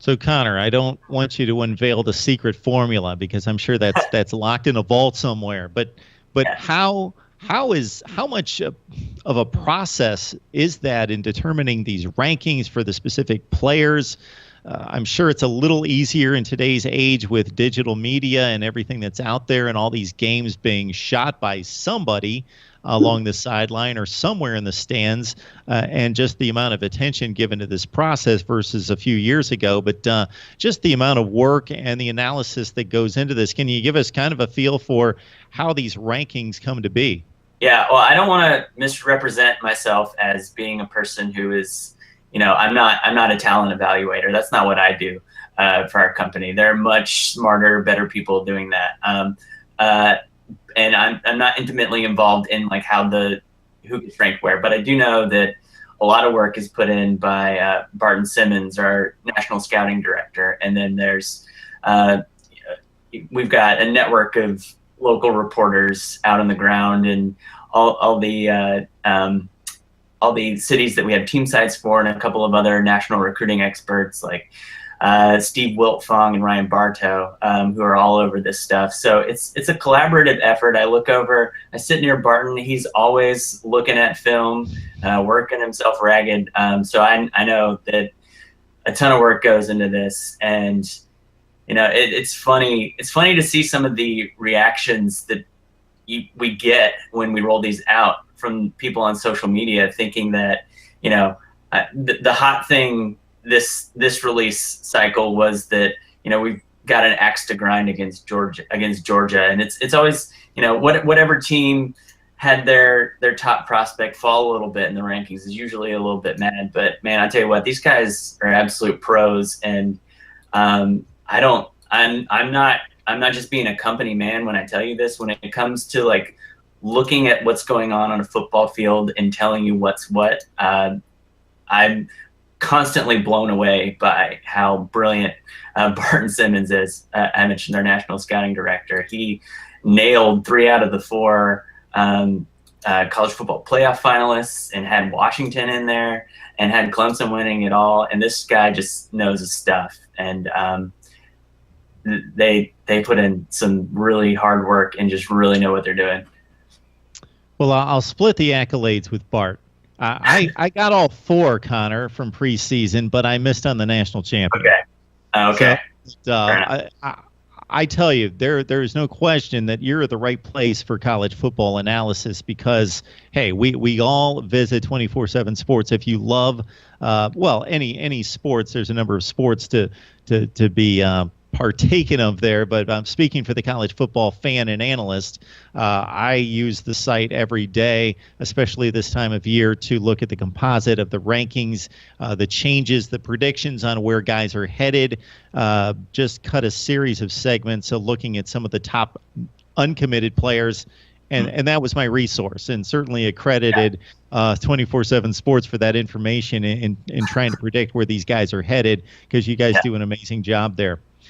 So Connor, I don't want you to unveil the secret formula because I'm sure that's locked in a vault somewhere. But Yeah. how much of a process is that in determining these rankings for the specific players? I'm sure it's a little easier in today's age with digital media and everything that's out there and all these games being shot by somebody along the sideline or somewhere in the stands, and just the amount of attention given to this process versus a few years ago. But just the amount of work and the analysis that goes into this. Can you give us kind of a feel for how these rankings come to be? Yeah, well, I don't want to misrepresent myself as being a person who is, I'm not a talent evaluator. That's not what I do for our company. There are much smarter, better people doing that. And I'm not intimately involved in like who gets ranked where, but I do know that a lot of work is put in by Barton Simmons, our national scouting director, and then we've got a network of local reporters out on the ground and all the cities that we have team sites for, and a couple of other national recruiting experts like Steve Wiltfong and Ryan Bartow, who are all over this stuff. So it's a collaborative effort. I sit near Barton. He's always looking at film, working himself ragged. So I know that a ton of work goes into this, and it's funny. It's funny to see some of the reactions that we get when we roll these out from people on social media, thinking that the hot thing this release cycle was that we've got an axe to grind against Georgia, and it's always whatever team had their top prospect fall a little bit in the rankings is usually a little bit mad. But man, I tell you what, these guys are absolute pros, and I'm not just being a company man when I tell you this. When it comes to like looking at what's going on a football field and telling you what's what, I'm constantly blown away by how brilliant Barton Simmons is. I mentioned our national scouting director. He nailed 3 out of the 4 college football playoff finalists and had Washington in there and had Clemson winning it all. And this guy just knows his stuff. And they put in some really hard work and just really know what they're doing. Well, I'll split the accolades with Bart. I got all 4, Connor, from preseason, but I missed on the national champion. Okay. So, I tell you, there is no question that you're at the right place for college football analysis because, hey, we all visit 24/7 Sports. If you love, any sports, there's a number of sports to be partaken of there, but I'm speaking for the college football fan and analyst. I use the site every day, especially this time of year, to look at the composite of the rankings, the changes, the predictions on where guys are headed. Just cut a series of segments looking at some of the top uncommitted players. And that was my resource, and certainly accredited 24/7 Sports for that information in trying to predict where these guys are headed, because you guys do an amazing job there.